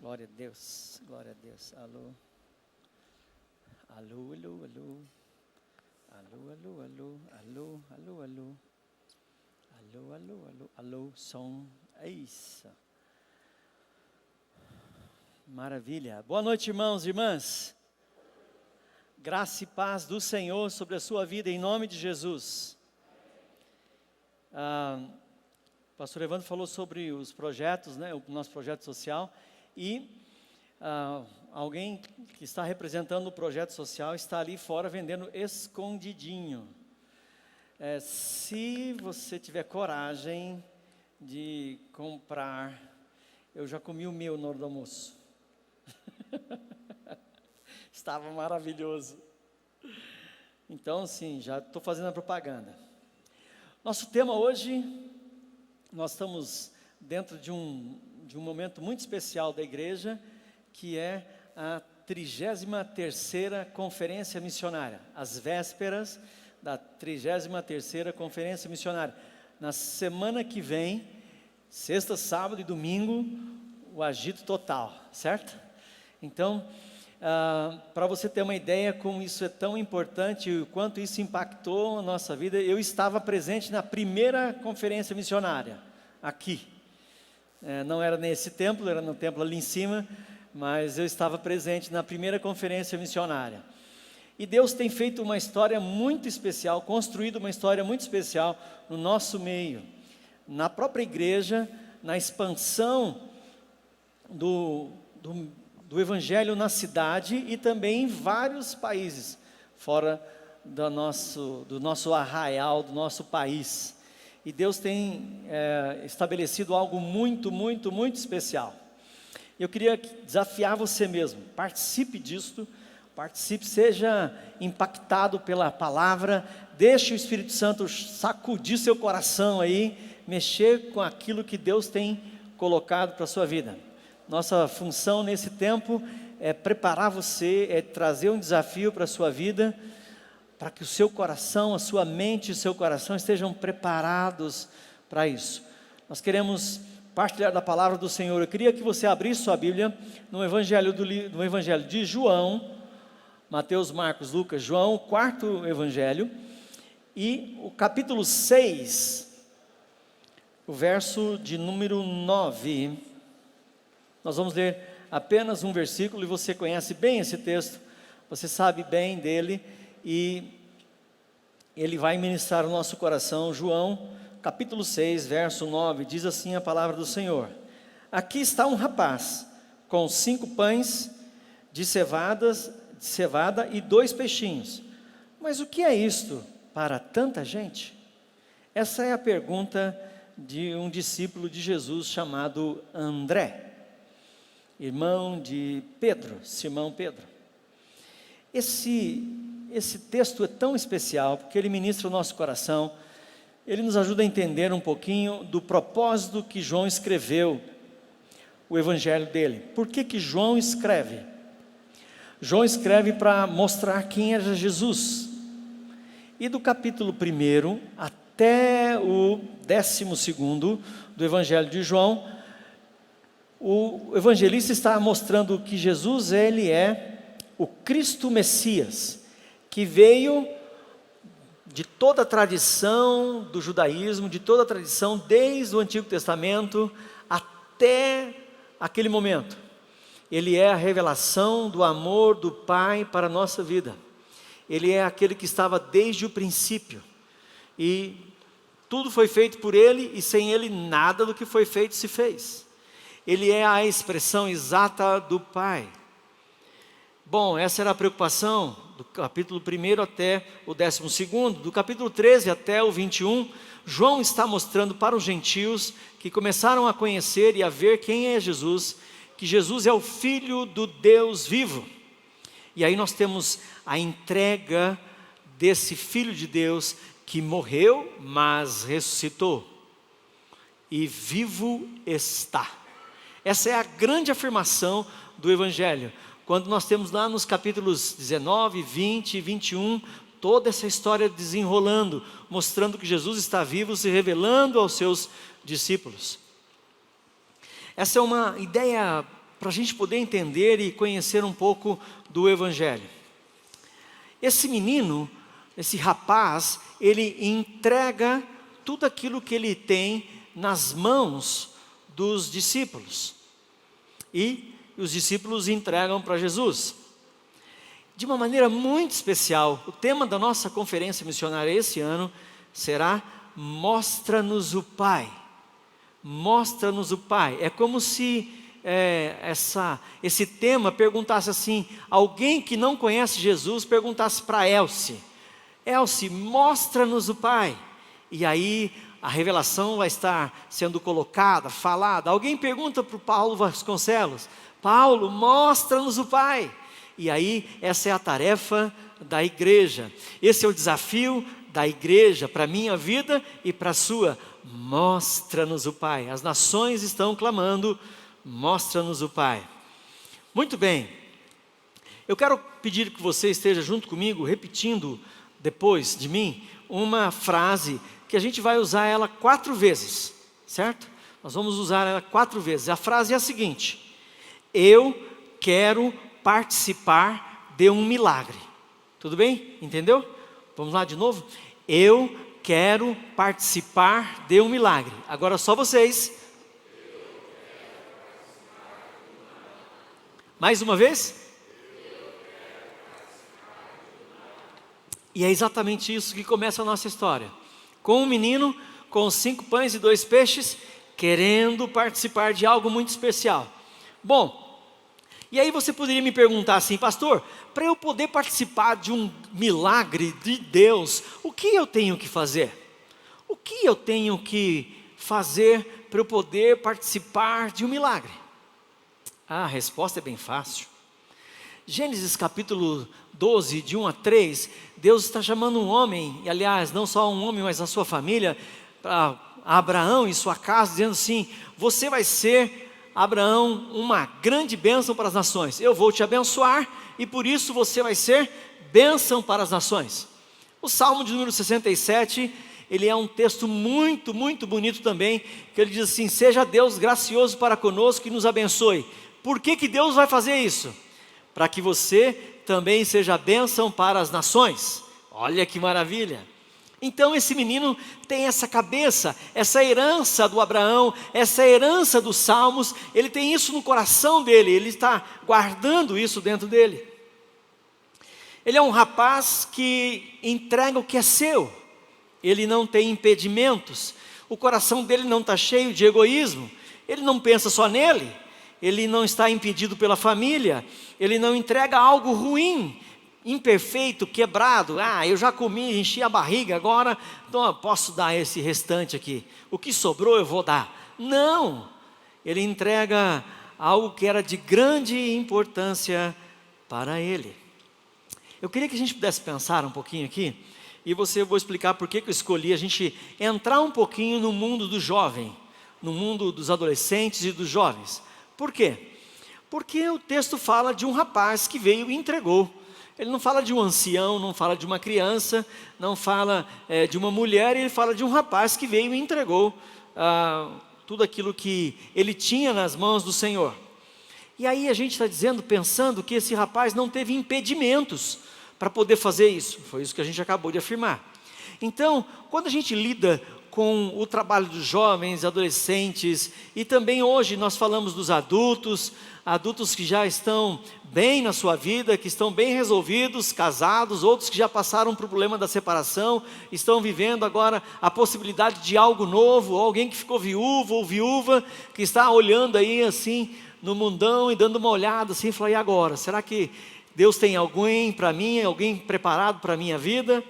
Glória a Deus, glória a Deus. Alô, alô, alô, alô, alô, alô, alô, alô, alô, alô, alô, alô, alô, alô, som, é isso. Maravilha. Boa noite, irmãos e irmãs. Graça e paz do Senhor sobre a sua vida, em nome de Jesus. O pastor Evandro falou sobre os projetos, né, o nosso projeto social, e alguém que está representando o projeto social está ali fora vendendo escondidinho. Se você tiver coragem de comprar, eu já comi o meu na hora do almoço. Estava maravilhoso. Então, sim, já estou fazendo a propaganda. Nosso tema hoje, nós estamos dentro de um momento muito especial da igreja, que é a 33ª Conferência Missionária, as vésperas da 33ª Conferência Missionária. Na semana que vem, sexta, sábado e domingo, o agito total, certo? Então, para você ter uma ideia como isso é tão importante e o quanto isso impactou a nossa vida, eu estava presente na primeira conferência missionária, aqui. Não era nesse templo, era no templo ali em cima, mas eu estava presente na primeira conferência missionária. E Deus tem feito uma história muito especial, construído uma história muito especial no nosso meio, na própria igreja, na expansão do Evangelho na cidade e também em vários países, fora do nosso arraial, do nosso país. E Deus tem estabelecido algo muito, muito, muito especial. Eu queria desafiar você mesmo, participe disso, seja impactado pela palavra, deixe o Espírito Santo sacudir seu coração aí, mexer com aquilo que Deus tem colocado para a sua vida. Nossa função nesse tempo é preparar você, é trazer um desafio para a sua vida, para que o seu coração, a sua mente e o seu coração estejam preparados para isso. Nós queremos partilhar da palavra do Senhor. Eu queria que você abrisse sua Bíblia no Evangelho de João, Mateus, Marcos, Lucas, João, o quarto Evangelho, e o capítulo 6, o verso de número 9. Nós vamos ler apenas um versículo e você conhece bem esse texto, você sabe bem dele e ele vai ministrar o nosso coração. João, capítulo 6, verso 9, diz assim a palavra do Senhor: aqui está um rapaz com 5 pães de cevada e 2 peixinhos, mas o que é isto para tanta gente? Essa é a pergunta de um discípulo de Jesus chamado André, irmão de Pedro, Simão Pedro. Esse texto é tão especial, porque ele ministra o nosso coração, ele nos ajuda a entender um pouquinho do propósito que João escreveu, o evangelho dele. Por que João escreve? João escreve para mostrar quem era Jesus. E do capítulo 1 até o 12º do evangelho de João, o evangelista está mostrando que Jesus, ele é o Cristo Messias, que veio de toda a tradição do judaísmo, de toda a tradição desde o Antigo Testamento até aquele momento. Ele é a revelação do amor do Pai para a nossa vida. Ele é aquele que estava desde o princípio. E tudo foi feito por ele, e sem ele nada do que foi feito se fez. Ele é a expressão exata do Pai. Bom, essa era a preocupação do capítulo 1 até o 12º, do capítulo 13 até o 21, João está mostrando para os gentios que começaram a conhecer e a ver quem é Jesus, que Jesus é o Filho do Deus vivo. E aí nós temos a entrega desse Filho de Deus que morreu, mas ressuscitou, e vivo está. Essa é a grande afirmação do Evangelho. Quando nós temos lá nos capítulos 19, 20 e 21, toda essa história desenrolando, mostrando que Jesus está vivo, se revelando aos seus discípulos. Essa é uma ideia para a gente poder entender e conhecer um pouco do Evangelho. Esse menino, esse rapaz, ele entrega tudo aquilo que ele tem nas mãos dos discípulos. E os discípulos entregam para Jesus. De uma maneira muito especial, o tema da nossa conferência missionária esse ano será Mostra-nos o Pai. Mostra-nos o Pai. É como se esse tema perguntasse assim, alguém que não conhece Jesus perguntasse para Elce, Elce, mostra-nos o Pai. E aí a revelação vai estar sendo colocada, falada. Alguém pergunta para o Paulo Vasconcelos, Paulo, mostra-nos o Pai. E aí essa é a tarefa da igreja, esse é o desafio da igreja para a minha vida e para a sua. Mostra-nos o Pai. As nações estão clamando, mostra-nos o Pai. Muito bem, eu quero pedir que você esteja junto comigo, repetindo depois de mim, uma frase que a gente vai usar ela 4 vezes, certo? Nós vamos usar ela 4 vezes. A frase é a seguinte: eu quero participar de um milagre. Tudo bem? Entendeu? Vamos lá de novo? Eu quero participar de um milagre. Agora só vocês. Mais uma vez? E é exatamente isso que começa a nossa história. Com um menino, com 5 pães e 2 peixes, querendo participar de algo muito especial. Bom, e aí você poderia me perguntar assim, pastor, para eu poder participar de um milagre de Deus, o que eu tenho que fazer? O que eu tenho que fazer para eu poder participar de um milagre? A resposta é bem fácil. Gênesis capítulo 12, de 1 a 3, Deus está chamando um homem, e aliás, não só um homem, mas a sua família, para Abraão e sua casa, dizendo assim, você vai ser, Abraão, uma grande bênção para as nações. Eu vou te abençoar, e por isso você vai ser bênção para as nações. O Salmo de número 67, ele é um texto muito, muito bonito também, que ele diz assim, seja Deus gracioso para conosco e nos abençoe. Por que Deus vai fazer isso? Para que você também seja bênção para as nações. Olha que maravilha! Então esse menino tem essa cabeça, essa herança do Abraão, essa herança dos Salmos, ele tem isso no coração dele, ele está guardando isso dentro dele. Ele é um rapaz que entrega o que é seu, ele não tem impedimentos, o coração dele não está cheio de egoísmo, ele não pensa só nele, ele não está impedido pela família, ele não entrega algo ruim, imperfeito, quebrado. Eu já comi, enchi a barriga, agora então eu posso dar esse restante aqui, o que sobrou eu vou dar. Não, ele entrega algo que era de grande importância para ele. Eu queria que a gente pudesse pensar um pouquinho aqui, e eu vou explicar por que eu escolhi a gente entrar um pouquinho no mundo do jovem, no mundo dos adolescentes e dos jovens. Por quê? Porque o texto fala de um rapaz que veio e entregou. Ele não fala de um ancião, não fala de uma criança, não fala de uma mulher, ele fala de um rapaz que veio e entregou tudo aquilo que ele tinha nas mãos do Senhor. E aí a gente está dizendo, pensando que esse rapaz não teve impedimentos para poder fazer isso. Foi isso que a gente acabou de afirmar. Então, quando a gente lida com o trabalho dos jovens, adolescentes, e também hoje nós falamos dos adultos que já estão bem na sua vida, que estão bem resolvidos, casados, outros que já passaram por problema da separação, estão vivendo agora a possibilidade de algo novo, ou alguém que ficou viúvo ou viúva, que está olhando aí assim no mundão e dando uma olhada assim, e falou, e agora? Será que Deus tem alguém para mim, alguém preparado para a minha vida?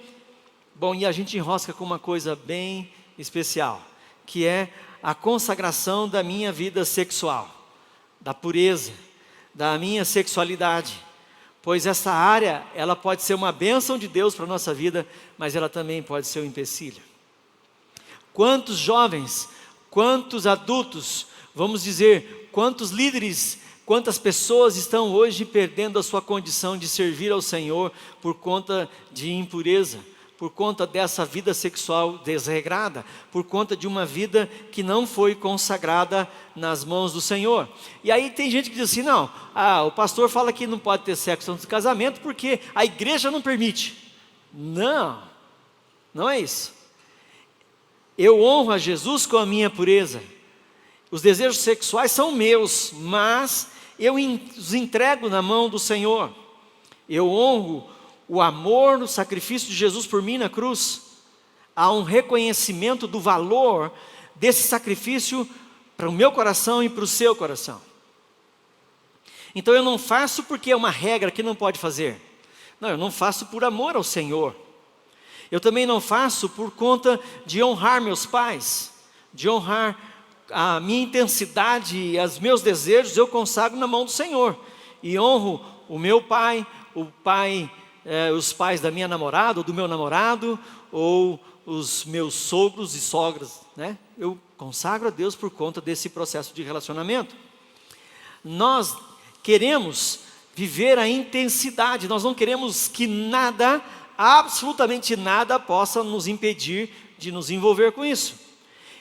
Bom, e a gente enrosca com uma coisa bem especial, que é a consagração da minha vida sexual, da pureza, da minha sexualidade, pois essa área, ela pode ser uma bênção de Deus para a nossa vida, mas ela também pode ser um empecilho. Quantos jovens, quantos adultos, vamos dizer, quantos líderes, quantas pessoas estão hoje perdendo a sua condição de servir ao Senhor por conta de impureza, por conta dessa vida sexual desregrada, por conta de uma vida que não foi consagrada nas mãos do Senhor. E aí tem gente que diz assim, não, o pastor fala que não pode ter sexo antes do casamento porque a igreja não permite. Não, não é isso. Eu honro a Jesus com a minha pureza. Os desejos sexuais são meus, mas eu os entrego na mão do Senhor. Eu honro o amor, o sacrifício de Jesus por mim na cruz. Há um reconhecimento do valor desse sacrifício para o meu coração e para o seu coração. Então eu não faço porque é uma regra que não pode fazer. Não, eu não faço por amor ao Senhor. Eu também não faço por conta de honrar meus pais, de honrar a minha intensidade e os meus desejos, eu consagro na mão do Senhor. E honro o meu pai, os pais da minha namorada, ou do meu namorado, ou os meus sogros e sogras, né? Eu consagro a Deus por conta desse processo de relacionamento. Nós queremos viver a intensidade, nós não queremos que nada, absolutamente nada, possa nos impedir de nos envolver com isso.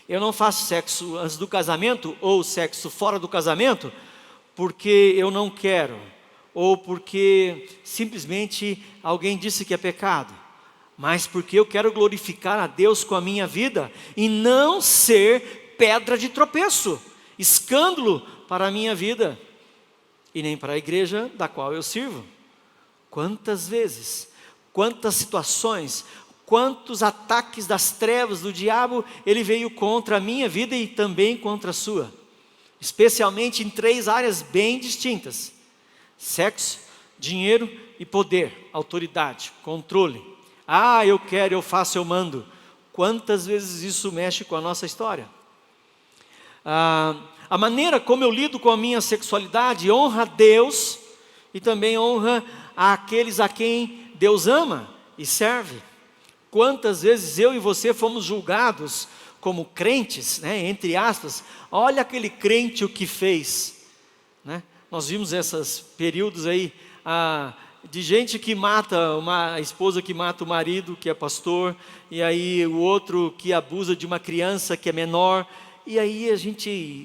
Eu não faço sexo antes do casamento, ou sexo fora do casamento, porque eu não quero, ou porque simplesmente alguém disse que é pecado, mas porque eu quero glorificar a Deus com a minha vida, e não ser pedra de tropeço, escândalo para a minha vida, e nem para a igreja da qual eu sirvo. Quantas vezes, quantas situações, quantos ataques das trevas do diabo ele veio contra a minha vida e também contra a sua, especialmente em 3 áreas bem distintas: sexo, dinheiro e poder, autoridade, controle. Eu quero, eu faço, eu mando. Quantas vezes isso mexe com a nossa história? A maneira como eu lido com a minha sexualidade honra a Deus e também honra aqueles a quem Deus ama e serve. Quantas vezes eu e você fomos julgados como crentes, né, entre aspas, olha aquele crente o que fez, né? Nós vimos esses períodos aí, de gente que mata, uma esposa que mata o marido, que é pastor, e aí o outro que abusa de uma criança que é menor, e aí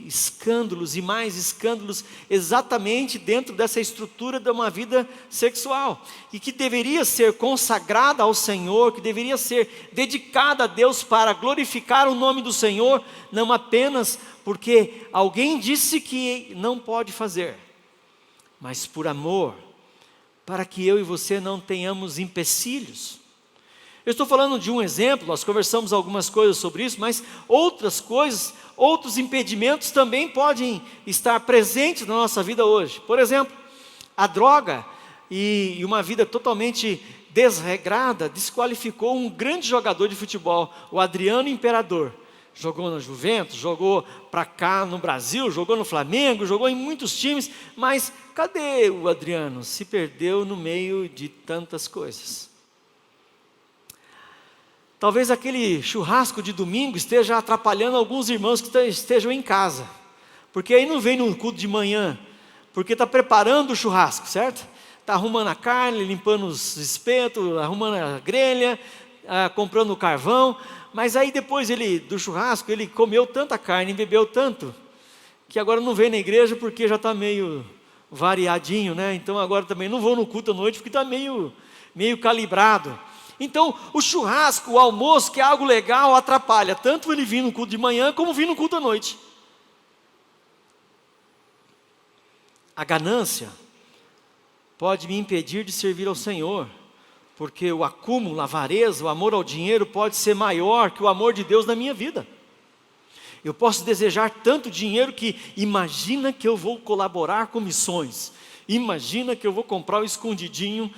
escândalos e mais escândalos, exatamente dentro dessa estrutura de uma vida sexual, e que deveria ser consagrada ao Senhor, que deveria ser dedicada a Deus para glorificar o nome do Senhor, não apenas porque alguém disse que não pode fazer, mas por amor, para que eu e você não tenhamos empecilhos. Eu estou falando de um exemplo, nós conversamos algumas coisas sobre isso, mas outras coisas, outros impedimentos também podem estar presentes na nossa vida hoje. Por exemplo, a droga e uma vida totalmente desregrada desqualificou um grande jogador de futebol, o Adriano Imperador. Jogou na Juventus, jogou para cá no Brasil, jogou no Flamengo, jogou em muitos times, mas cadê o Adriano? Se perdeu no meio de tantas coisas. Talvez aquele churrasco de domingo esteja atrapalhando alguns irmãos que estejam em casa, porque aí não vem no culto de manhã, porque está preparando o churrasco, certo? Está arrumando a carne, limpando os espetos, arrumando a grelha, comprando o carvão, mas aí depois do churrasco, ele comeu tanta carne e bebeu tanto, que agora não vem na igreja porque já está meio variadinho, né? Então agora também não vou no culto à noite porque está meio calibrado. Então o churrasco, o almoço, que é algo legal, atrapalha tanto ele vir no culto de manhã como vir no culto à noite. A ganância pode me impedir de servir ao Senhor, porque o acúmulo, a avareza, o amor ao dinheiro pode ser maior que o amor de Deus na minha vida. Eu posso desejar tanto dinheiro que imagina que eu vou colaborar com missões, imagina que eu vou comprar o escondidinho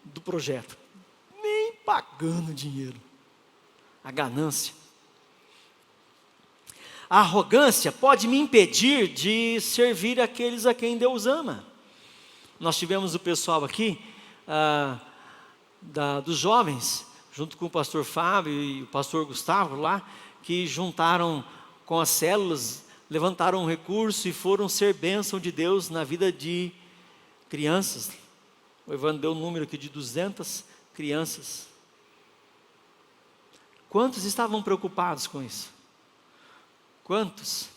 do projeto, nem pagando dinheiro. A ganância. A arrogância pode me impedir de servir aqueles a quem Deus ama. Nós tivemos o pessoal aqui, dos jovens, junto com o pastor Fábio e o pastor Gustavo lá, que juntaram com as células, levantaram um recurso e foram ser bênção de Deus na vida de crianças. O Evandro deu um número aqui de 200 crianças. Quantos estavam preocupados com isso? Quantos?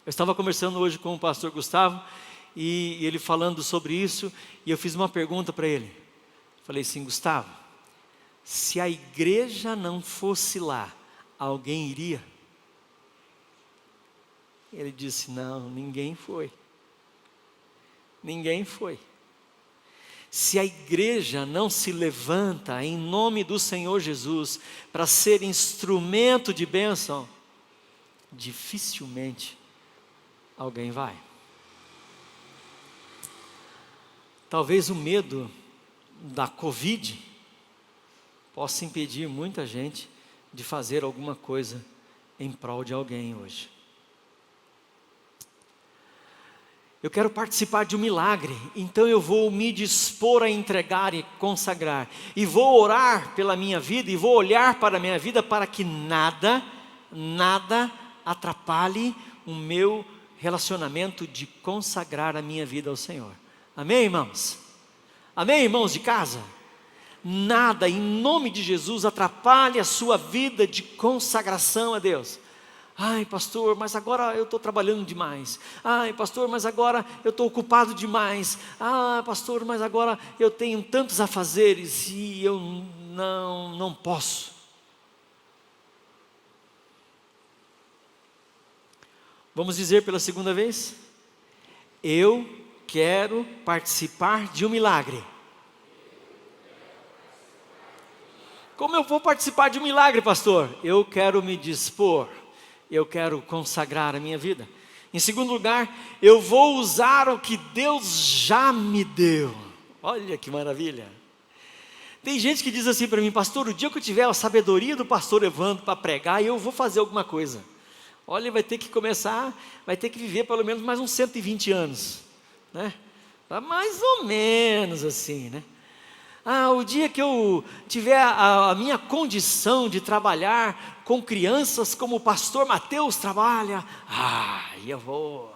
Eu estava conversando hoje com o pastor Gustavo, e ele falando sobre isso, e eu fiz uma pergunta para ele. Falei assim: Gustavo, se a igreja não fosse lá, alguém iria? Ele disse: não, ninguém foi. Ninguém foi. Se a igreja não se levanta em nome do Senhor Jesus para ser instrumento de bênção, dificilmente alguém vai. Talvez o medo da Covid possa impedir muita gente de fazer alguma coisa em prol de alguém hoje. Eu quero participar de um milagre, então eu vou me dispor a entregar e consagrar, e vou orar pela minha vida, e vou olhar para a minha vida, para que nada atrapalhe o meu relacionamento de consagrar a minha vida ao Senhor. Amém, irmãos? Amém, irmãos de casa? Nada, em nome de Jesus, atrapalhe a sua vida de consagração a Deus. Ai, pastor, mas agora eu estou trabalhando demais. Ai, pastor, mas agora eu estou ocupado demais. Ah, pastor, mas agora eu tenho tantos afazeres e eu não posso. Vamos dizer pela segunda vez? Eu quero participar de um milagre. Como eu vou participar de um milagre, pastor? Eu quero me dispor. Eu quero consagrar a minha vida. Em segundo lugar, eu vou usar o que Deus já me deu. Olha que maravilha. Tem gente que diz assim para mim: pastor, o dia que eu tiver a sabedoria do pastor Evandro para pregar, eu vou fazer alguma coisa. Olha, vai ter que viver pelo menos mais uns 120 anos, né? Mais ou menos assim, né? O dia que eu tiver a minha condição de trabalhar com crianças como o pastor Mateus trabalha, eu vou.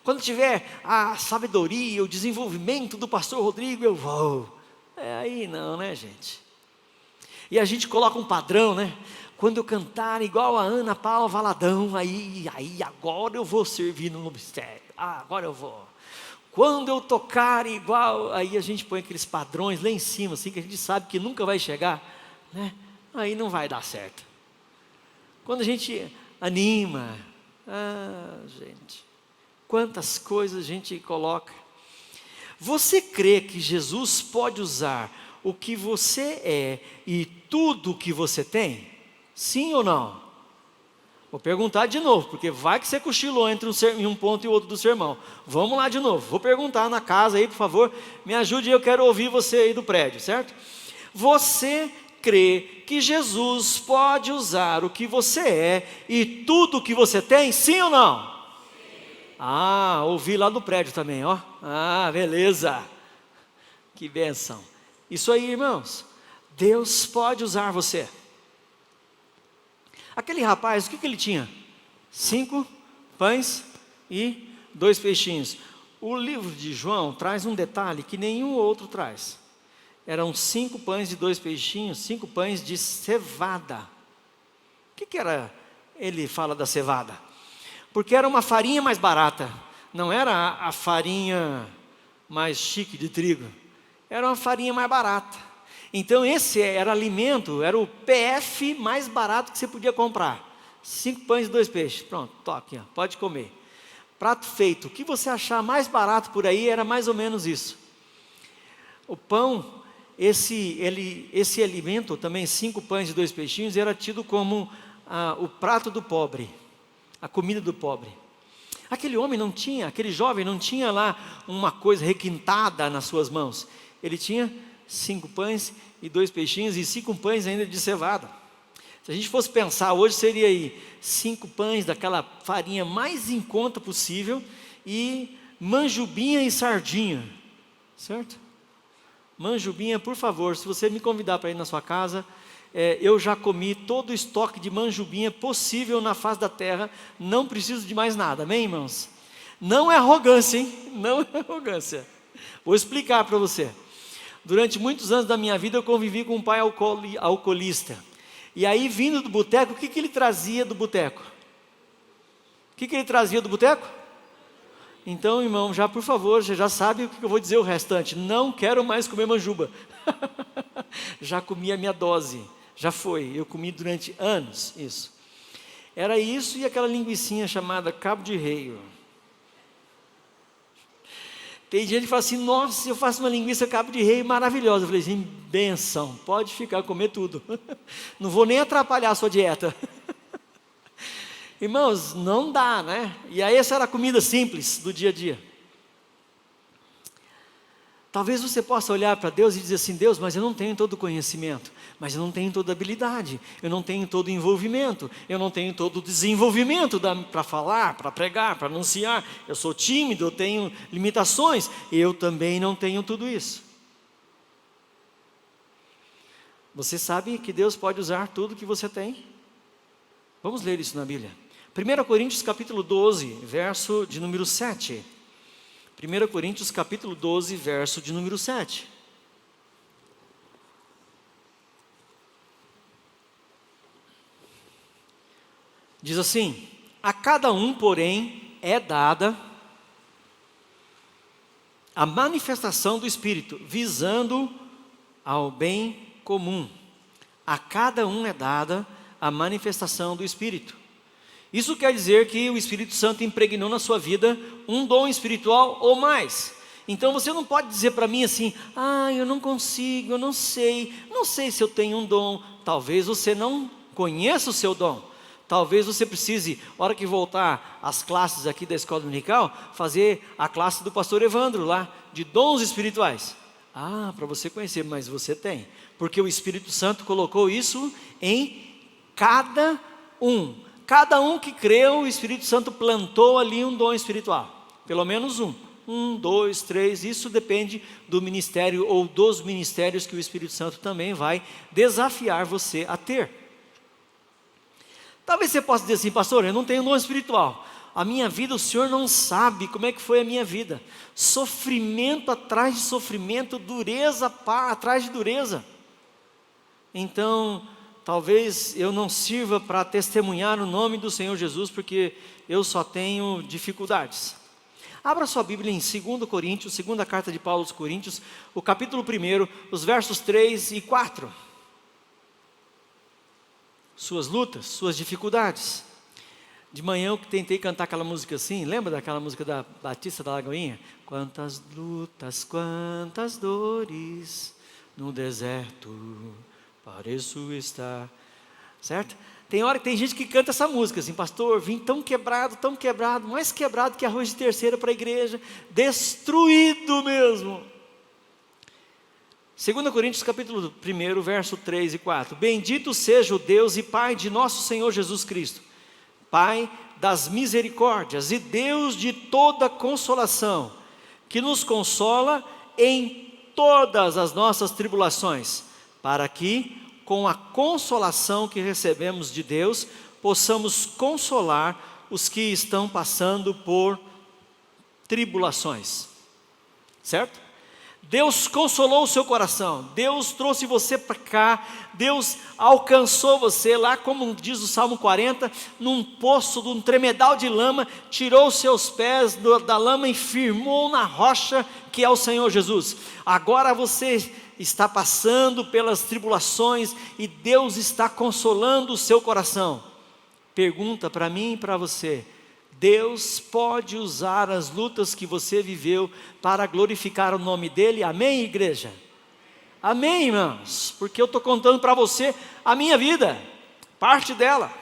Quando tiver a sabedoria, o desenvolvimento do pastor Rodrigo, eu vou. Aí não, né, gente? E a gente coloca um padrão, né? Quando eu cantar igual a Ana Paula Valadão, aí agora eu vou servir no ministério. Agora eu vou. Quando eu tocar igual, aí a gente põe aqueles padrões lá em cima, assim, que a gente sabe que nunca vai chegar, né? Aí não vai dar certo. Quando a gente anima, gente, quantas coisas a gente coloca. Você crê que Jesus pode usar o que você é e tudo o que você tem? Sim ou não? Vou perguntar de novo, porque vai que você cochilou entre um ponto e outro do sermão. Vamos lá de novo, vou perguntar na casa aí, por favor, me ajude, eu quero ouvir você aí do prédio, certo? Você crê que Jesus pode usar o que você é e tudo o que você tem, sim ou não? Sim. Ouvi lá do prédio também, ó. Beleza. Que bênção. Isso aí, irmãos, Deus pode usar você. Aquele rapaz, o que ele tinha? 5 pães e 2 peixinhos. O livro de João traz um detalhe que nenhum outro traz. Eram 5 pães e 2 peixinhos, 5 pães de cevada. O que era? Ele fala da cevada. Porque era uma farinha mais barata. Não era a farinha mais chique de trigo. Era uma farinha mais barata. Então esse era alimento, era o PF mais barato que você podia comprar. 5 pães e 2 peixes, pronto, toque, pode comer. Prato feito, o que você achar mais barato por aí era mais ou menos isso. O pão, esse alimento também, 5 pães e 2 peixinhos, era tido como o prato do pobre, a comida do pobre. Aquele jovem não tinha lá uma coisa requintada nas suas mãos. Ele tinha 5 pães e 2 peixinhos e 5 pães ainda de cevada. Se a gente fosse pensar hoje, seria aí 5 pães daquela farinha mais em conta possível e manjubinha e sardinha, certo? Manjubinha, por favor, se você me convidar para ir na sua casa, eu já comi todo o estoque de manjubinha possível na face da terra, não preciso de mais nada, amém, irmãos? Não é arrogância, hein? Não é arrogância. Vou explicar para você. Durante muitos anos da minha vida eu convivi com um pai alcoolista. E aí, vindo do boteco, o que ele trazia do boteco? O que ele trazia do boteco? Então, irmão, já por favor, você já sabe o que eu vou dizer o restante. Não quero mais comer manjuba. Já comi a minha dose. Já foi. Eu comi durante anos isso. Era isso e aquela linguicinha chamada cabo de rei. Tem gente que fala assim, nossa, eu faço uma linguiça cabo de rei maravilhosa. Eu falei assim, benção, pode ficar, comer tudo. Não vou nem atrapalhar a sua dieta. Irmãos, não dá, né? E aí essa era a comida simples do dia a dia. Talvez você possa olhar para Deus e dizer assim, Deus, mas eu não tenho todo o conhecimento, mas eu não tenho toda a habilidade, eu não tenho todo o envolvimento, eu não tenho todo o desenvolvimento para falar, para pregar, para anunciar, eu sou tímido, eu tenho limitações, eu também não tenho tudo isso. Você sabe que Deus pode usar tudo que você tem? Vamos ler isso na Bíblia. 1 Coríntios capítulo 12, verso de número 7. 1 Coríntios capítulo 12, verso de número 7. Diz assim: a cada um, porém, é dada a manifestação do Espírito, visando ao bem comum. A cada um é dada a manifestação do Espírito. Isso quer dizer que o Espírito Santo impregnou na sua vida um dom espiritual ou mais. Então você não pode dizer para mim assim, eu não consigo, eu não sei se eu tenho um dom. Talvez você não conheça o seu dom. Talvez você precise, na hora que voltar às classes aqui da escola dominical, fazer a classe do pastor Evandro lá, de dons espirituais. Para você conhecer, mas você tem. Porque o Espírito Santo colocou isso em cada um. Cada um que creu, o Espírito Santo plantou ali um dom espiritual. Pelo menos um. 1, 2, 3, isso depende do ministério ou dos ministérios que o Espírito Santo também vai desafiar você a ter. Talvez você possa dizer assim, pastor, eu não tenho dom espiritual. A minha vida, o Senhor não sabe como é que foi a minha vida. Sofrimento atrás de sofrimento, dureza atrás de dureza. Então, talvez eu não sirva para testemunhar o nome do Senhor Jesus, porque eu só tenho dificuldades. Abra sua Bíblia em 2 Coríntios, segunda carta de Paulo aos Coríntios, o capítulo 1, os versos 3 e 4. Suas lutas, suas dificuldades. De manhã eu tentei cantar aquela música assim, lembra daquela música da Batista da Lagoinha? Quantas lutas, quantas dores no deserto pareço estar, certo? Tem hora que tem gente que canta essa música assim, pastor, vim tão quebrado, mais quebrado que arroz de terceira para a igreja, destruído mesmo. 2 Coríntios capítulo 1, verso 3 e 4. Bendito seja o Deus e Pai de nosso Senhor Jesus Cristo, Pai das misericórdias e Deus de toda consolação, que nos consola em todas as nossas tribulações, para que, com a consolação que recebemos de Deus, possamos consolar os que estão passando por tribulações. Certo? Deus consolou o seu coração, Deus trouxe você para cá, Deus alcançou você lá, como diz o Salmo 40, num poço, num tremedal de lama, tirou os seus pés da lama e firmou na rocha que é o Senhor Jesus. Agora você está passando pelas tribulações e Deus está consolando o seu coração. Pergunta para mim e para você: Deus pode usar as lutas que você viveu para glorificar o nome dEle? Amém, igreja? Amém, irmãos? Porque eu estou contando para você a minha vida, parte dela.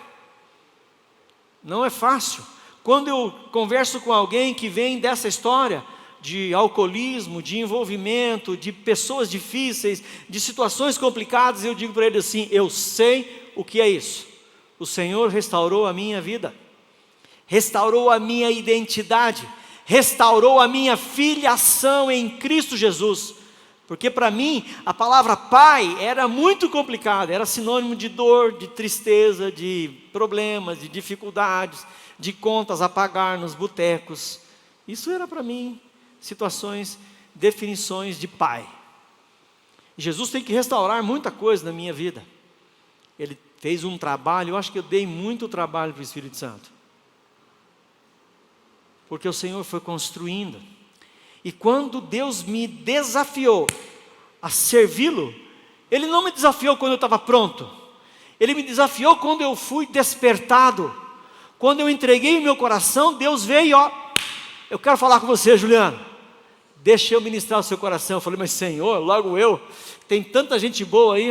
Não é fácil. Quando eu converso com alguém que vem dessa história de alcoolismo, de envolvimento, de pessoas difíceis, de situações complicadas, eu digo para ele assim: eu sei o que é isso. O Senhor restaurou a minha vida, restaurou a minha identidade, restaurou a minha filiação em Cristo Jesus. Porque para mim a palavra pai era muito complicada, era sinônimo de dor, de tristeza, de problemas, de dificuldades, de contas a pagar nos botecos. Isso era para mim situações, definições de pai. Jesus tem que restaurar muita coisa na minha vida. Ele fez um trabalho, eu acho que eu dei muito trabalho para o Espírito Santo. Porque o Senhor foi construindo. E quando Deus me desafiou a servi-lo, Ele não me desafiou quando eu estava pronto. Ele me desafiou quando eu fui despertado. Quando eu entreguei o meu coração, Deus veio, eu quero falar com você, Juliano. Deixa eu ministrar o seu coração. Eu falei, mas Senhor, logo eu, tem tanta gente boa aí,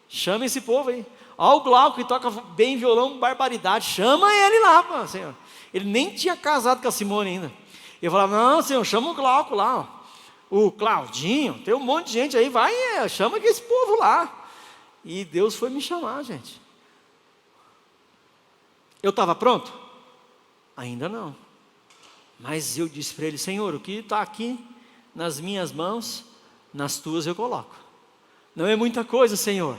chama esse povo aí. O Glauco que toca bem violão, barbaridade, chama ele lá, Senhor. Ele nem tinha casado com a Simone ainda. Eu falava, não, Senhor, chama o Glauco lá, o Claudinho, tem um monte de gente aí, vai, chama esse povo lá. E Deus foi me chamar, gente. Eu estava pronto? Ainda não. Mas eu disse para ele, Senhor, o que está aqui nas minhas mãos, nas tuas eu coloco. Não é muita coisa, Senhor.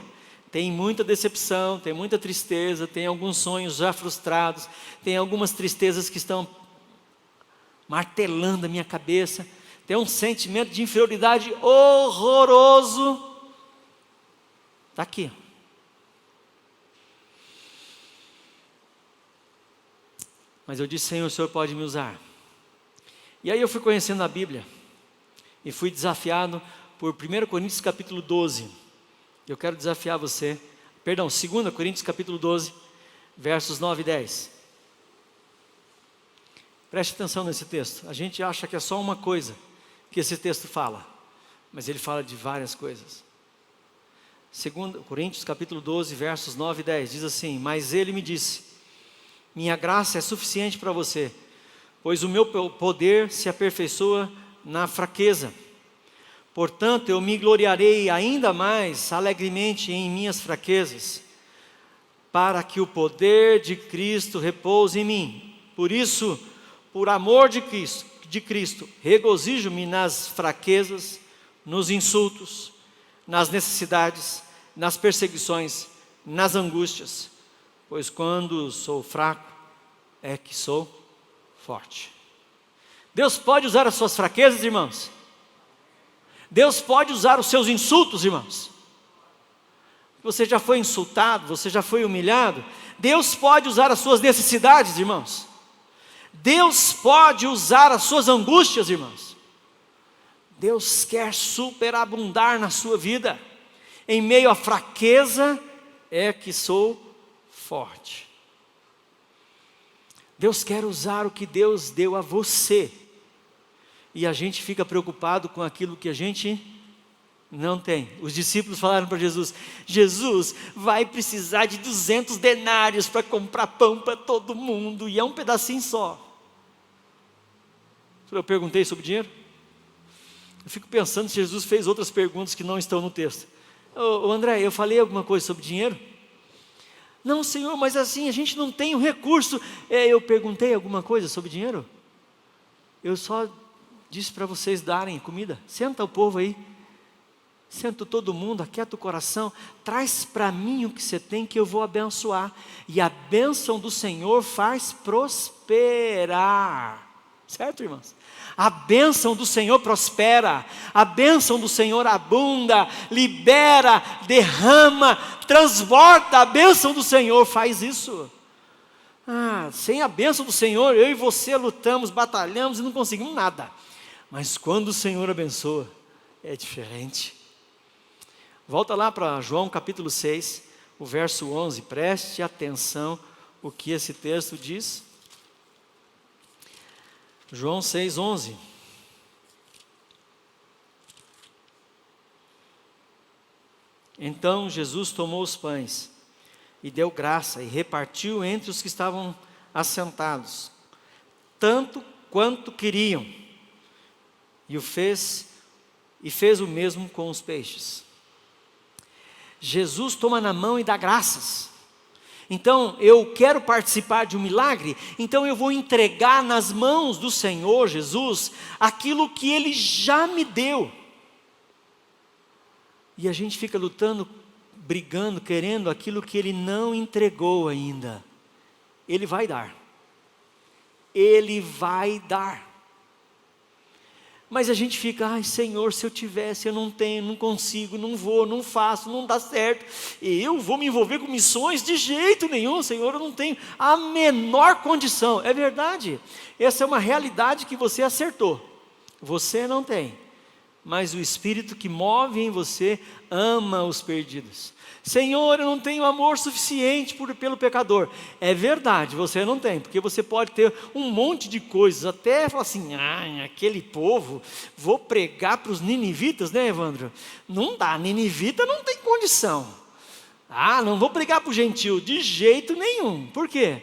Tem muita decepção, tem muita tristeza, tem alguns sonhos já frustrados, tem algumas tristezas que estão martelando a minha cabeça, tem um sentimento de inferioridade horroroso. Está aqui. Mas eu disse, Senhor, o Senhor pode me usar. E aí eu fui conhecendo a Bíblia, e fui desafiado por 1 Coríntios capítulo 12, eu quero desafiar você, 2 Coríntios capítulo 12, versos 9 e 10, preste atenção nesse texto, a gente acha que é só uma coisa que esse texto fala, mas ele fala de várias coisas. 2 Coríntios capítulo 12, versos 9 e 10, diz assim, mas ele me disse, minha graça é suficiente para você, pois o meu poder se aperfeiçoa na fraqueza. Portanto, eu me gloriarei ainda mais alegremente em minhas fraquezas, para que o poder de Cristo repouse em mim. Por isso, por amor de Cristo, regozijo-me nas fraquezas, nos insultos, nas necessidades, nas perseguições, nas angústias, pois quando sou fraco, é que sou forte. Deus pode usar as suas fraquezas, irmãos. Deus pode usar os seus insultos, irmãos. Você já foi insultado, você já foi humilhado. Deus pode usar as suas necessidades, irmãos. Deus pode usar as suas angústias, irmãos. Deus quer superabundar na sua vida. Em meio à fraqueza é que sou forte. Deus quer usar o que Deus deu a você. E a gente fica preocupado com aquilo que a gente não tem. Os discípulos falaram para Jesus, Jesus vai precisar de 200 denários para comprar pão para todo mundo. E é um pedacinho só. Eu perguntei sobre dinheiro. Eu fico pensando se Jesus fez outras perguntas que não estão no texto. André, eu falei alguma coisa sobre dinheiro? Não, Senhor, mas assim, a gente não tem o recurso. Eu perguntei alguma coisa sobre dinheiro? Eu só disse para vocês darem comida. Senta o povo aí. Senta todo mundo, aquieta o coração. Traz para mim o que você tem que eu vou abençoar. E a bênção do Senhor faz prosperar. Certo, irmãos? A bênção do Senhor prospera, a bênção do Senhor abunda, libera, derrama, transborda. A bênção do Senhor faz isso. Sem a bênção do Senhor, eu e você lutamos, batalhamos e não conseguimos nada. Mas quando o Senhor abençoa, é diferente. Volta lá para João capítulo 6, o verso 11, preste atenção o que esse texto diz. João 6, 11. Então Jesus tomou os pães e deu graça e repartiu entre os que estavam assentados, tanto quanto queriam, e fez o mesmo com os peixes. Jesus toma na mão e dá graças. Então, eu quero participar de um milagre, então eu vou entregar nas mãos do Senhor Jesus aquilo que Ele já me deu. E a gente fica lutando, brigando, querendo aquilo que Ele não entregou ainda. Ele vai dar. Ele vai dar. Mas a gente fica, ai Senhor, se eu tivesse, eu não tenho, não consigo, não vou, não faço, não dá certo. Eu vou me envolver com missões de jeito nenhum, Senhor, eu não tenho a menor condição. É verdade, essa é uma realidade que você acertou. Você não tem, mas o Espírito que move em você ama os perdidos. Senhor, eu não tenho amor suficiente pelo pecador. É verdade, você não tem, porque você pode ter um monte de coisas, até falar assim, aquele povo, vou pregar para os ninivitas, né, Evandro? Não dá, ninivita não tem condição. Não vou pregar para o gentil, de jeito nenhum. Por quê?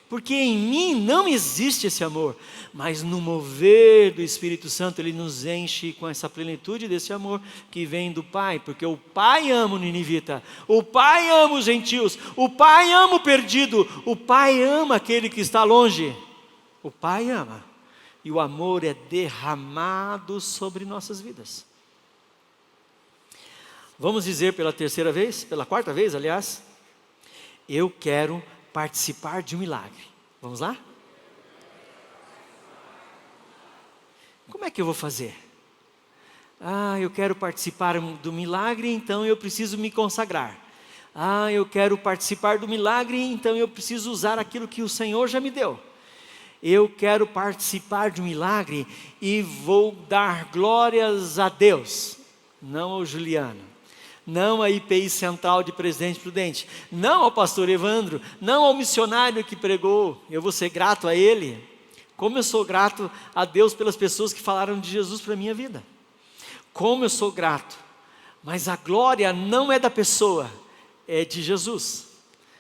Porque em mim não existe esse amor, mas no mover do Espírito Santo, Ele nos enche com essa plenitude desse amor que vem do Pai, porque o Pai ama o ninivita, o Pai ama os gentios, o Pai ama o perdido, o Pai ama aquele que está longe, o Pai ama, e o amor é derramado sobre nossas vidas. Vamos dizer pela quarta vez, aliás, eu quero participar de um milagre. Vamos lá? Como é que eu vou fazer? Eu quero participar do milagre, então eu preciso me consagrar. Eu quero participar do milagre, então eu preciso usar aquilo que o Senhor já me deu. Eu quero participar de um milagre e vou dar glórias a Deus, não ao Juliano. Não à IPI Central de Presidente Prudente, não ao pastor Evandro, não ao missionário que pregou, eu vou ser grato a ele, como eu sou grato a Deus pelas pessoas que falaram de Jesus para a minha vida, como eu sou grato, mas a glória não é da pessoa, é de Jesus.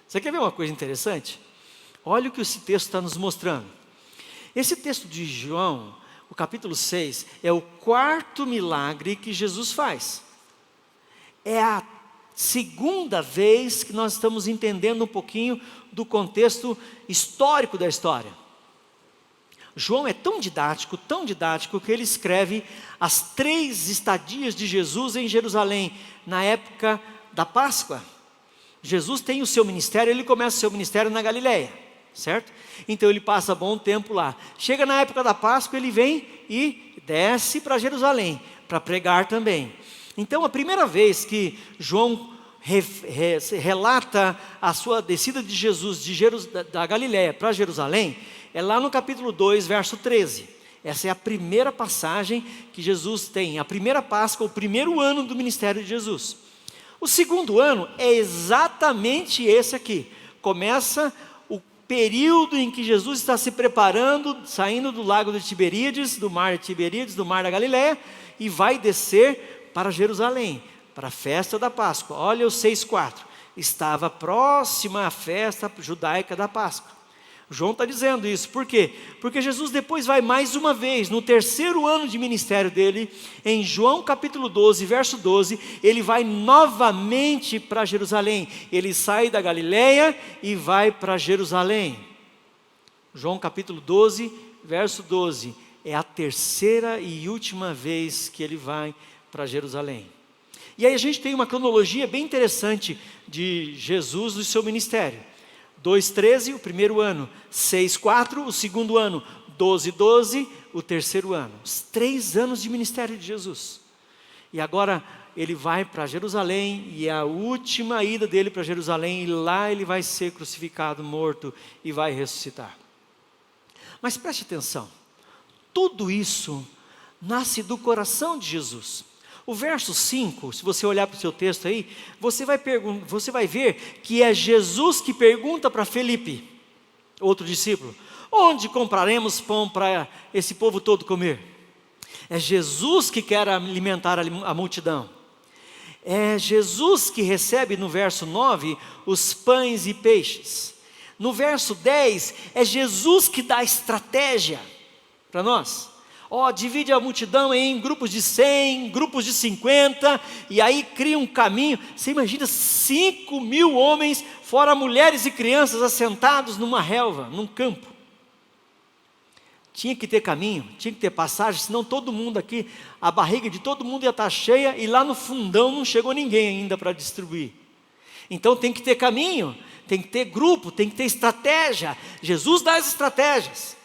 Você quer ver uma coisa interessante? Olha o que esse texto está nos mostrando. Esse texto de João, o capítulo 6, é o 4º milagre que Jesus faz. É a segunda vez que nós estamos entendendo um pouquinho do contexto histórico da história. João é tão didático, que ele escreve as 3 estadias de Jesus em Jerusalém, na época da Páscoa. Jesus tem o seu ministério, ele começa o seu ministério na Galileia, certo? Então ele passa bom tempo lá. Chega na época da Páscoa, ele vem e desce para Jerusalém, para pregar também. Então, a primeira vez que João relata a sua descida de Jesus da Galileia para Jerusalém, é lá no capítulo 2, verso 13. Essa é a primeira passagem que Jesus tem, a primeira Páscoa, o primeiro ano do ministério de Jesus. O segundo ano é exatamente esse aqui. Começa o período em que Jesus está se preparando, saindo do lago de Tiberíades, do mar de Tiberíades, do mar da Galileia, e vai descer para Jerusalém, para a festa da Páscoa. Olha o 6,4. Estava próxima a festa judaica da Páscoa. João está dizendo isso, por quê? Porque Jesus depois vai mais uma vez, no 3º ano de ministério dele, em João capítulo 12, verso 12, ele vai novamente para Jerusalém. Ele sai da Galileia e vai para Jerusalém. João capítulo 12, verso 12, é a 3ª e última vez que ele vai para Jerusalém. E aí a gente tem uma cronologia bem interessante de Jesus e seu ministério. 2,13, o primeiro ano. 6,4, o segundo ano. 12,12, o terceiro ano. Os 3 anos de ministério de Jesus. E agora ele vai para Jerusalém, e é a última ida dele para Jerusalém, e lá ele vai ser crucificado, morto, e vai ressuscitar. Mas preste atenção, tudo isso nasce do coração de Jesus. O verso 5, se você olhar para o seu texto aí, você vai ver que é Jesus que pergunta para Felipe, outro discípulo, onde compraremos pão para esse povo todo comer? É Jesus que quer alimentar a multidão. É Jesus que recebe no verso 9 os pães e peixes. No verso 10, é Jesus que dá estratégia para nós. Divide a multidão em grupos de 100, grupos de 50, e aí cria um caminho. Você imagina 5.000 homens, fora mulheres e crianças, assentados numa relva, num campo. Tinha que ter caminho, tinha que ter passagem, senão todo mundo aqui, a barriga de todo mundo ia estar cheia, e lá no fundão não chegou ninguém ainda para distribuir. Então tem que ter caminho, tem que ter grupo, tem que ter estratégia. Jesus dá as estratégias.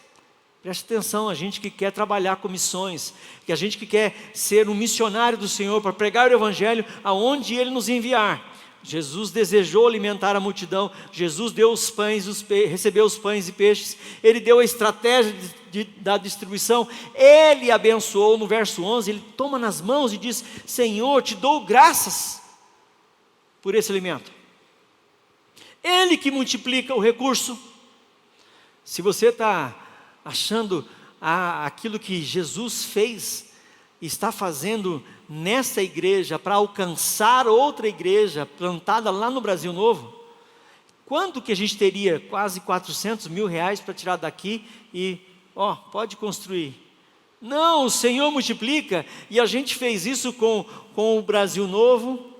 Preste atenção, a gente que quer trabalhar com missões, que a gente que quer ser um missionário do Senhor para pregar o Evangelho aonde Ele nos enviar. Jesus desejou alimentar a multidão, Jesus deu os pães, recebeu os pães e peixes, Ele deu a estratégia da distribuição, Ele abençoou. No verso 11, Ele toma nas mãos e diz: Senhor, te dou graças por esse alimento. Ele que multiplica o recurso. Se você está achando aquilo que Jesus fez, está fazendo nessa igreja para alcançar outra igreja plantada lá no Brasil Novo, quanto que a gente teria? Quase 400 mil reais para tirar daqui e, pode construir. Não, o Senhor multiplica, e a gente fez isso com o Brasil Novo,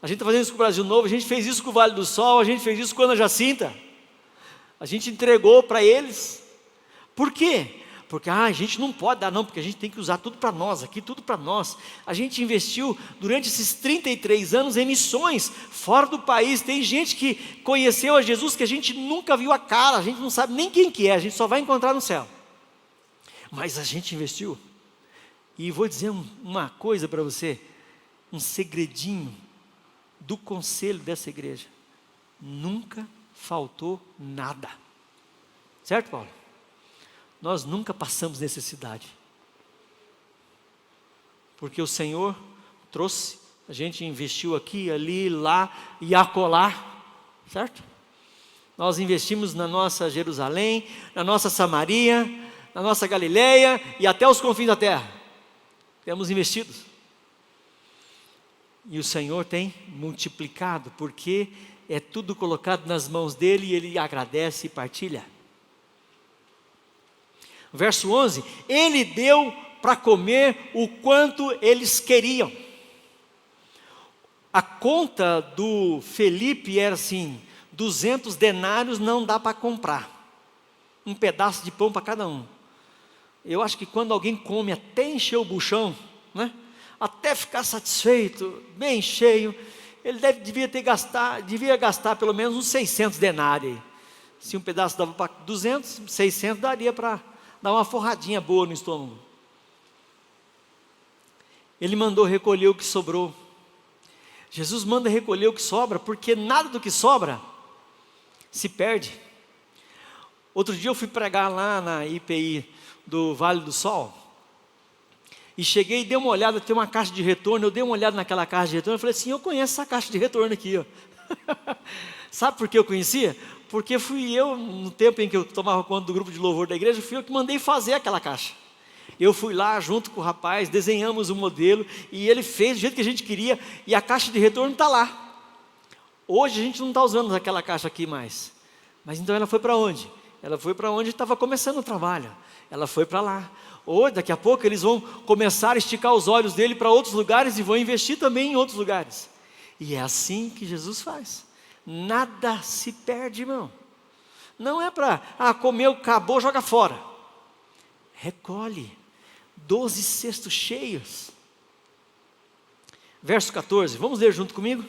a gente está fazendo isso com o Brasil Novo, a gente fez isso com o Vale do Sol, a gente fez isso com a Ana Jacinta, a gente entregou para eles. Por quê? Porque a gente não pode dar não, porque a gente tem que usar tudo para nós, aqui tudo para nós. A gente investiu durante esses 33 anos em missões, fora do país. Tem gente que conheceu a Jesus que a gente nunca viu a cara, a gente não sabe nem quem que é, a gente só vai encontrar no céu. Mas a gente investiu. E vou dizer uma coisa para você, um segredinho do conselho dessa igreja: nunca faltou nada. Certo, Paulo? Nós nunca passamos necessidade, porque o Senhor trouxe, a gente investiu aqui, ali, lá e acolá, certo? Nós investimos na nossa Jerusalém, na nossa Samaria, na nossa Galileia e até os confins da terra, temos investido, e o Senhor tem multiplicado, porque é tudo colocado nas mãos dEle, e Ele agradece e partilha. Verso 11, Ele deu para comer o quanto eles queriam. A conta do Felipe era assim: 200 denários não dá para comprar um pedaço de pão para cada um. Eu acho que quando alguém come até encher o buchão, né, até ficar satisfeito, bem cheio, ele devia gastar pelo menos uns 600 denários. Se um pedaço dava para 200, 600 daria para dar uma forradinha boa no estômago. Ele mandou recolher o que sobrou. Jesus manda recolher o que sobra, porque nada do que sobra se perde. Outro dia eu fui pregar lá na IPI do Vale do Sol, e cheguei e dei uma olhada, tem uma caixa de retorno, eu dei uma olhada naquela caixa de retorno, eu falei assim: eu conheço essa caixa de retorno aqui, ó. Sabe por que eu conhecia? Porque fui eu, no tempo em que eu tomava conta do grupo de louvor da igreja, fui eu que mandei fazer aquela caixa. Eu fui lá junto com o rapaz, desenhamos o modelo, e ele fez do jeito que a gente queria, e a caixa de retorno está lá. Hoje a gente não está usando aquela caixa aqui mais, mas então ela foi para onde? Ela foi para onde estava começando o trabalho, ela foi para lá. Hoje, daqui a pouco eles vão começar a esticar os olhos dele para outros lugares, e vão investir também em outros lugares. E é assim que Jesus faz. Nada se perde, irmão. Não é para, comeu, acabou, joga fora. Recolhe, 12 cestos cheios. Verso 14, vamos ler junto comigo?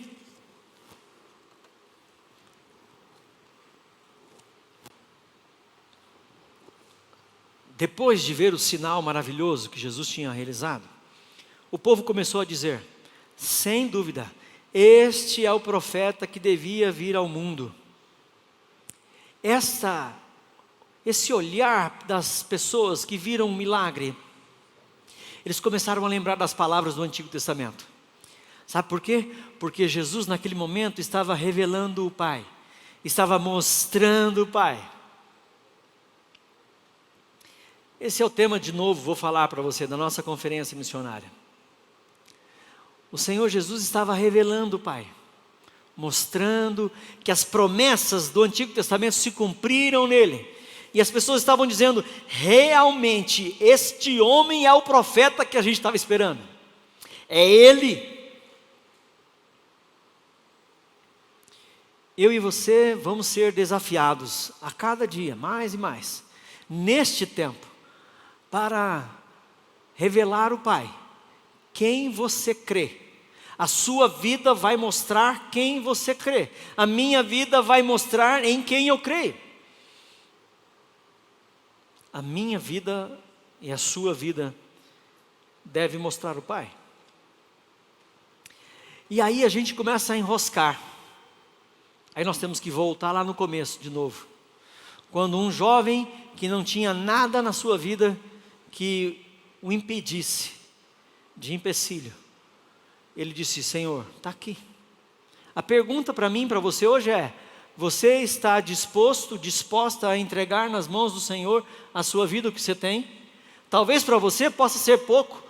Depois de ver o sinal maravilhoso que Jesus tinha realizado, o povo começou a dizer: sem dúvida, este é o profeta que devia vir ao mundo. Esse olhar das pessoas que viram um milagre, eles começaram a lembrar das palavras do Antigo Testamento. Sabe por quê? Porque Jesus naquele momento estava revelando o Pai, estava mostrando o Pai. Esse é o tema de novo, vou falar para você, da nossa conferência missionária. O Senhor Jesus estava revelando o Pai, mostrando que as promessas do Antigo Testamento se cumpriram nele. E as pessoas estavam dizendo: realmente, este homem é o profeta que a gente estava esperando. É ele. Eu e você vamos ser desafiados a cada dia, mais e mais, neste tempo, para revelar o Pai. Quem você crê? A sua vida vai mostrar quem você crê. A minha vida vai mostrar em quem eu creio. a minha vida e a sua vida deve mostrar o Pai. E aí a gente começa a enroscar. Aí nós temos que voltar lá no começo de novo. Quando um jovem que não tinha nada na sua vida que o impedisse de empecilho, ele disse: Senhor, está aqui. A pergunta para mim, para você hoje é: você está disposta a entregar nas mãos do Senhor a sua vida, o que você tem? Talvez para você possa ser pouco,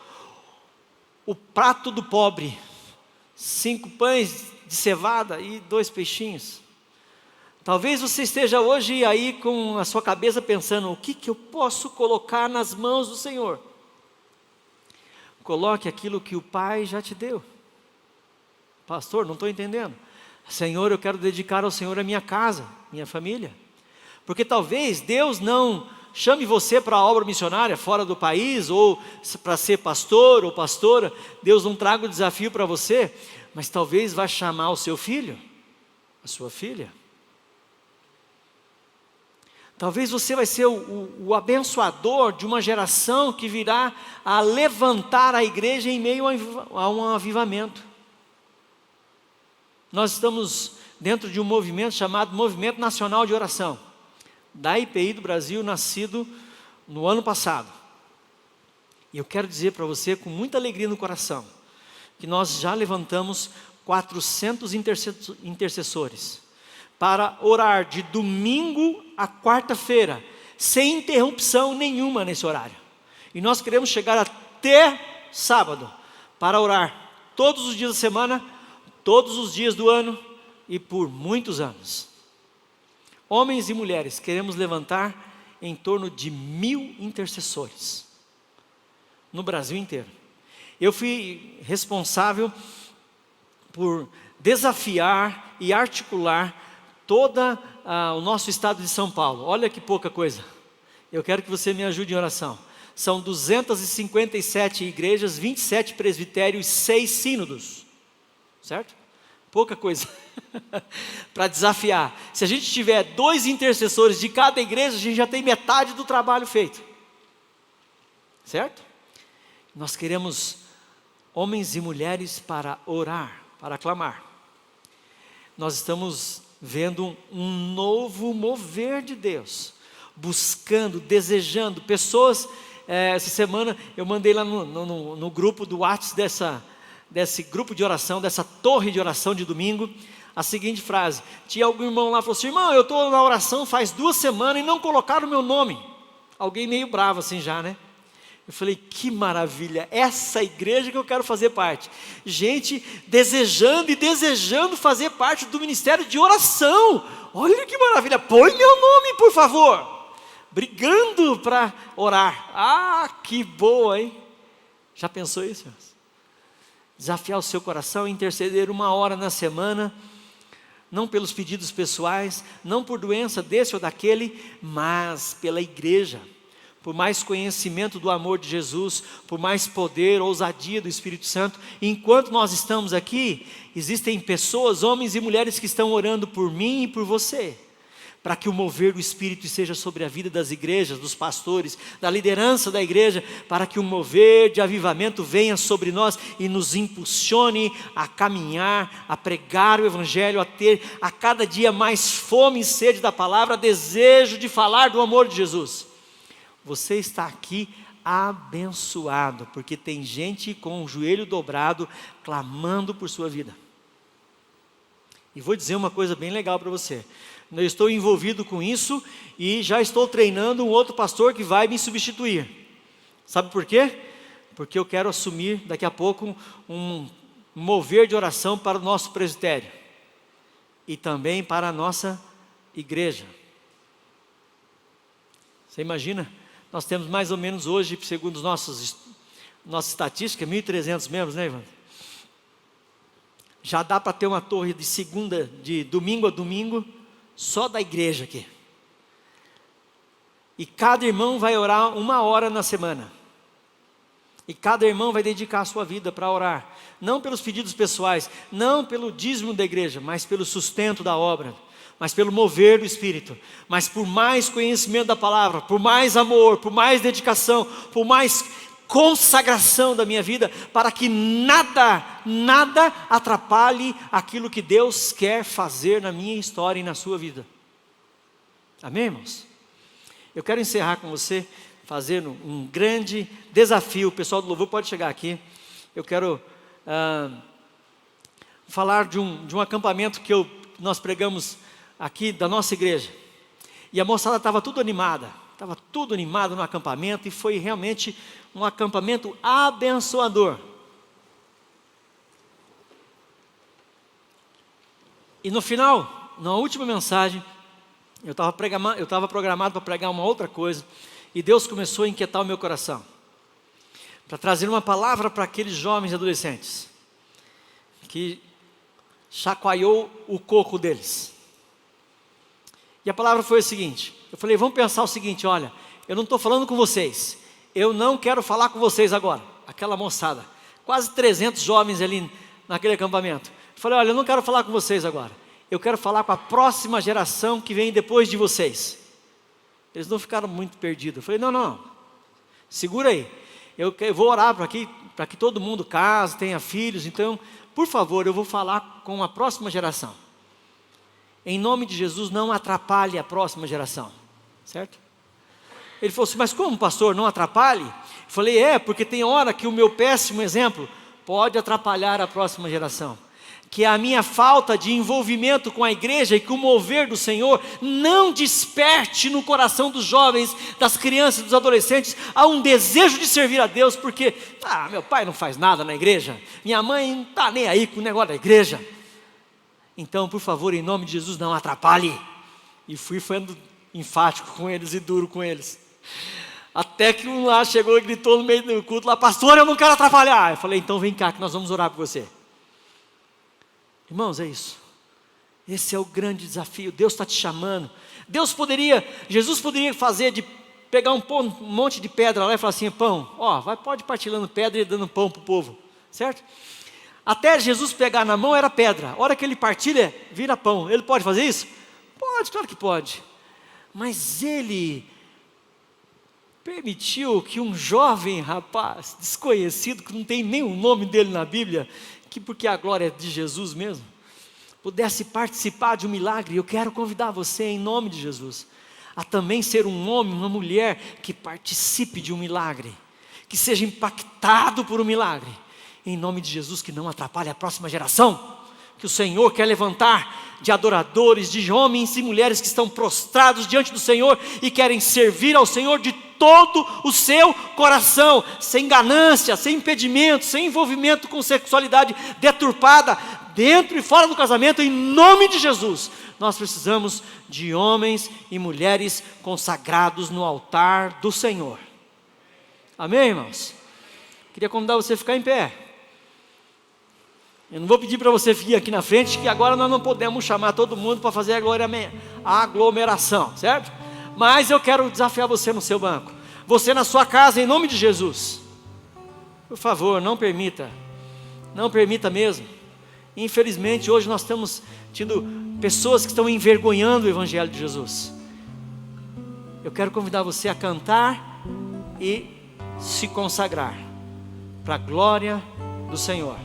o prato do pobre, 5 pães de cevada e 2 peixinhos. Talvez você esteja hoje aí com a sua cabeça pensando: o que eu posso colocar nas mãos do Senhor? Coloque aquilo que o Pai já te deu. Pastor, não estou entendendo. Senhor, eu quero dedicar ao Senhor a minha casa, minha família. Porque talvez Deus não chame você para a obra missionária fora do país, ou para ser pastor ou pastora. Deus não traga o desafio para você, mas talvez vá chamar o seu filho, a sua filha. Talvez você vai ser o abençoador de uma geração que virá a levantar a igreja em meio a um avivamento. Nós estamos dentro de um movimento chamado Movimento Nacional de Oração, da IPI do Brasil, nascido no ano passado. E eu quero dizer para você, com muita alegria no coração, que nós já levantamos 400 intercessores para orar de domingo a quarta-feira, sem interrupção nenhuma nesse horário. E nós queremos chegar até sábado, para orar todos os dias da semana, todos os dias do ano e por muitos anos. Homens e mulheres, queremos levantar em torno de 1000 intercessores no Brasil inteiro. Eu fui responsável por desafiar e articular todo o nosso estado de São Paulo. Olha que pouca coisa. Eu quero que você me ajude em oração. São 257 igrejas, 27 presbitérios, 6 sínodos. Certo? Pouca coisa. Para desafiar. Se a gente tiver 2 intercessores de cada igreja, a gente já tem metade do trabalho feito. Certo? Nós queremos homens e mulheres para orar, para clamar. Nós estamos vendo um novo mover de Deus, buscando, desejando, pessoas, essa semana eu mandei lá no grupo do WhatsApp desse grupo de oração, dessa torre de oração de domingo, a seguinte frase. Tinha algum irmão lá que falou assim: irmão, eu estou na oração faz 2 semanas e não colocaram o meu nome. Alguém meio bravo assim já, né? Eu falei: que maravilha, essa igreja que eu quero fazer parte. Gente desejando e desejando fazer parte do ministério de oração. Olha que maravilha, põe meu nome por favor. Brigando para orar. Ah, que boa, hein? Já pensou isso, irmãos? Desafiar o seu coração, interceder 1 hora na semana, não pelos pedidos pessoais, não por doença desse ou daquele, mas pela igreja, por mais conhecimento do amor de Jesus, por mais poder, ousadia do Espírito Santo. Enquanto nós estamos aqui, existem pessoas, homens e mulheres que estão orando por mim e por você, para que o mover do Espírito seja sobre a vida das igrejas, dos pastores, da liderança da igreja, para que o mover de avivamento venha sobre nós e nos impulsione a caminhar, a pregar o Evangelho, a ter a cada dia mais fome e sede da palavra, desejo de falar do amor de Jesus. Você está aqui abençoado, porque tem gente com o joelho dobrado, clamando por sua vida. E vou dizer uma coisa bem legal para você. Eu estou envolvido com isso e já estou treinando um outro pastor que vai me substituir. Sabe por quê? Porque eu quero assumir daqui a pouco um mover de oração para o nosso presbitério e também para a nossa igreja. Você imagina? Nós temos mais ou menos hoje, segundo nossa estatística, 1.300 membros, né, Ivan? Já dá para ter uma torre de domingo a domingo, só da igreja aqui. E cada irmão vai orar 1 hora na semana. E cada irmão vai dedicar a sua vida para orar. Não pelos pedidos pessoais, não pelo dízimo da igreja, mas pelo sustento da obra. mas pelo mover do Espírito, mas por mais conhecimento da palavra, por mais amor, por mais dedicação, por mais consagração da minha vida, para que nada atrapalhe aquilo que Deus quer fazer na minha história e na sua vida. Amém, irmãos? Eu quero encerrar com você, fazendo um grande desafio. O pessoal do louvor pode chegar aqui. Eu quero falar de um acampamento que nós pregamos aqui da nossa igreja. E a moçada estava tudo animada no acampamento, e foi realmente um acampamento abençoador. E no final, na última mensagem, eu estava programado para pregar uma outra coisa, e Deus começou a inquietar o meu coração, para trazer uma palavra para aqueles jovens e adolescentes, que chacoalhou o coco deles. E a palavra foi a seguinte: eu falei, vamos pensar o seguinte, olha, eu não estou falando com vocês, eu não quero falar com vocês agora. Aquela moçada, quase 300 jovens ali naquele acampamento. Eu falei, olha, eu não quero falar com vocês agora, eu quero falar com a próxima geração que vem depois de vocês. Eles não ficaram muito perdidos. Eu falei, não, segura aí, eu vou orar para que todo mundo case, tenha filhos, então, por favor, eu vou falar com a próxima geração. Em nome de Jesus, não atrapalhe a próxima geração, certo? Ele falou assim, mas como, pastor, não atrapalhe? Eu falei, porque tem hora que o meu péssimo exemplo pode atrapalhar a próxima geração, que a minha falta de envolvimento com a igreja e com o mover do Senhor não desperte no coração dos jovens, das crianças, dos adolescentes, a um desejo de servir a Deus, porque, meu pai não faz nada na igreja, minha mãe não está nem aí com o negócio da igreja. Então, por favor, em nome de Jesus, não atrapalhe. E fui ficando enfático com eles e duro com eles. Até que um lá chegou e gritou no meio do culto lá, pastor, eu não quero atrapalhar. Eu falei, então vem cá que nós vamos orar por você. Irmãos, é isso. Esse é o grande desafio. Deus está te chamando. Jesus poderia fazer de pegar um monte de pedra lá e falar assim, pão, pode partilhando pedra e dando pão para o povo, certo? Até Jesus pegar na mão era pedra, a hora que ele partilha, vira pão. Ele pode fazer isso? Pode, claro que pode. Mas ele permitiu que um jovem rapaz, desconhecido, que não tem nem o nome dele na Bíblia, porque a glória é de Jesus mesmo, pudesse participar de um milagre. Eu quero convidar você, em nome de Jesus, a também ser um homem, uma mulher, que participe de um milagre, que seja impactado por um milagre, em nome de Jesus, que não atrapalhe a próxima geração, que o Senhor quer levantar de adoradores, de homens e mulheres que estão prostrados diante do Senhor e querem servir ao Senhor de todo o seu coração, sem ganância, sem impedimento, sem envolvimento com sexualidade deturpada, dentro e fora do casamento. Em nome de Jesus, nós precisamos de homens e mulheres consagrados no altar do Senhor. Amém, irmãos? Queria convidar você a ficar em pé. Eu não vou pedir para você vir aqui na frente, que agora nós não podemos chamar todo mundo para fazer a aglomeração, certo? Mas eu quero desafiar você no seu banco, você na sua casa, em nome de Jesus. Por favor, não permita mesmo. Infelizmente, hoje nós estamos tendo pessoas que estão envergonhando o Evangelho de Jesus. Eu quero convidar você a cantar e se consagrar para a glória do Senhor.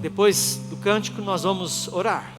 Depois do cântico nós vamos orar.